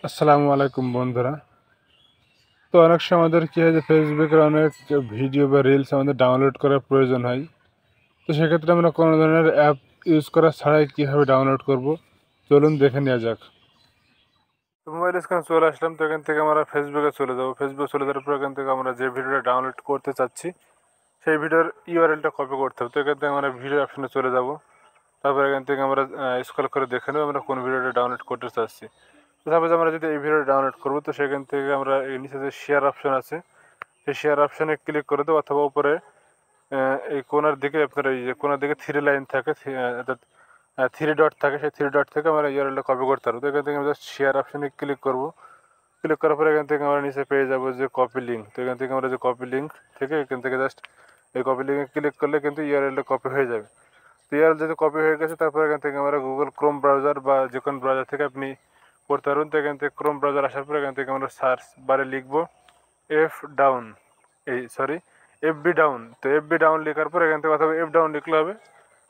আসসালামু আলাইকুম বন্ধুরা। তো অনেক সময় আমাদের কী হয় যে ফেসবুকের অনেক ভিডিও বা রিলস আমাদের ডাউনলোড করার প্রয়োজন হয়। তো সেক্ষেত্রে আমরা কোনো ধরনের অ্যাপ ইউজ করা ছাড়াই কীভাবে ডাউনলোড করব, চলুন দেখে নেওয়া যাক। তো মোবাইল স্ক্রিনে চলে আসলাম। তো এখান থেকে আমরা ফেসবুকে চলে যাব। ফেসবুকে চলে যাওয়ার পর এখান থেকে আমরা যে ভিডিওটা ডাউনলোড করতে চাচ্ছি সেই ভিডিওর ইউআরএলটা কপি করতে হবে। তো এখান থেকে আমরা ভিডিও অপশনে চলে যাব। তারপর এখান থেকে আমরা স্ক্রল করে দেখে নেব আমরা কোন ভিডিওটা ডাউনলোড করতে চাচ্ছি। সাপোজ আমরা যদি এই ভিডিও ডাউনলোড করবো, তো সেখান থেকে আমরা এই নিচে যে শেয়ার অপশন আছে সেই শেয়ার অপশনে ক্লিক করে দেবো, অথবা উপরে এই কোনার দিকে আপনার এই যে কোনার দিকে থ্রি লাইন থাকে, অর্থাৎ থ্রি ডট থাকে, সেই থ্রি ডট থেকে আমরা ইউআরএলটা কপি করতে পারবো। তো এখান থেকে আমরা জাস্ট শেয়ার অপশনে ক্লিক করবো। ক্লিক করার পরে এখান থেকে আমরা নিচে পেয়ে যাবো যে কপি লিঙ্ক। তো এখান থেকে আমরা যে কপি লিঙ্ক থেকে এখান থেকে জাস্ট এই কপি লিঙ্কে ক্লিক করলে কিন্তু ইউআরএলটা কপি হয়ে যাবে। তো ইউআরএল যদি কপি হয়ে গেছে, তারপর এখান থেকে আমরা গুগল ক্রোম ব্রাউজার বা যে কোনো ব্রাউজার থেকে আপনি করতে পারবেন। তো এখান থেকে ক্রোম ব্রাউজার আসার পর এখান থেকে আমরা সার্চ বারে লিখবো এফ ডাউন, এফবি ডাউন। তো এফবি ডাউন লেখার পর এখান থেকে অথবা এফ ডাউন লিখলে হবে।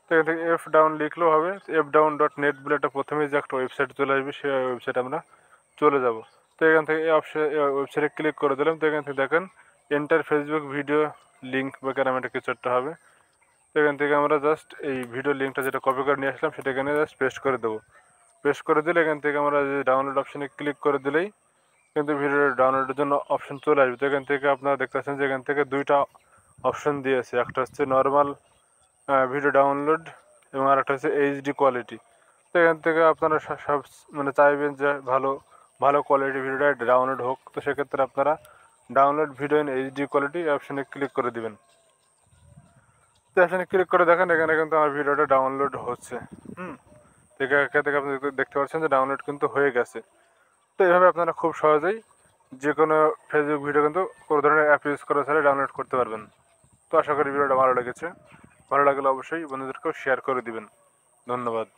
তো এখান থেকে এফ ডাউন লিখলেও হবে। এফ ডাউন ডট নেট বলে একটা প্রথমেই যে একটা ওয়েবসাইট চলে আসবে, সেই ওয়েবসাইটে আমরা চলে যাব। তো এখান থেকে এই ওয়েবসাইটে ক্লিক করে দিলাম। তো এখান থেকে দেখেন এন্টার ফেসবুক ভিডিও লিঙ্ক বা কেরাম একটা কিছু একটা হবে। তো এখান থেকে আমরা জাস্ট এই ভিডিও লিঙ্কটা যেটা কপি করে নিয়ে আসলাম সেটা এখানে জাস্ট পেস্ট করে দেবো। পেস্ট করে দিলে এখান থেকে আমরা যে ডাউনলোড অপশানে ক্লিক করে দিলেই কিন্তু ভিডিও ডাউনলোডের জন্য অপশন চলে আসবে। তো এখান থেকে আপনারা দেখতে পাচ্ছেন যে এখান থেকে দুইটা অপশন দিয়েছে, একটা হচ্ছে নর্মাল ভিডিও ডাউনলোড এবং আরেকটা হচ্ছে এইচডি কোয়ালিটি। তো এখান থেকে আপনারা সব মানে চাইবেন যে ভালো ভালো কোয়ালিটি ভিডিওটা ডাউনলোড হোক। তো সেক্ষেত্রে আপনারা download video in HD quality অপশানে ক্লিক করে দিবেন। তো অপশানে ক্লিক করে দেখেন এখানে কিন্তু আমার ভিডিওটা ডাউনলোড হচ্ছে। এখান থেকে আপনি দেখতে পাচ্ছেন যে ডাউনলোড কিন্তু হয়ে গেছে। তো এইভাবে আপনারা খুব সহজেই যে কোনো ফেসবুক ভিডিও কিন্তু কোনো ধরনের অ্যাপ ইউজ করা ছাড়া ডাউনলোড করতে পারবেন। তো আশা করি ভিডিওটা ভালো লেগেছে। ভালো লাগলে অবশ্যই বন্ধুদেরকেও শেয়ার করে দিবেন। ধন্যবাদ।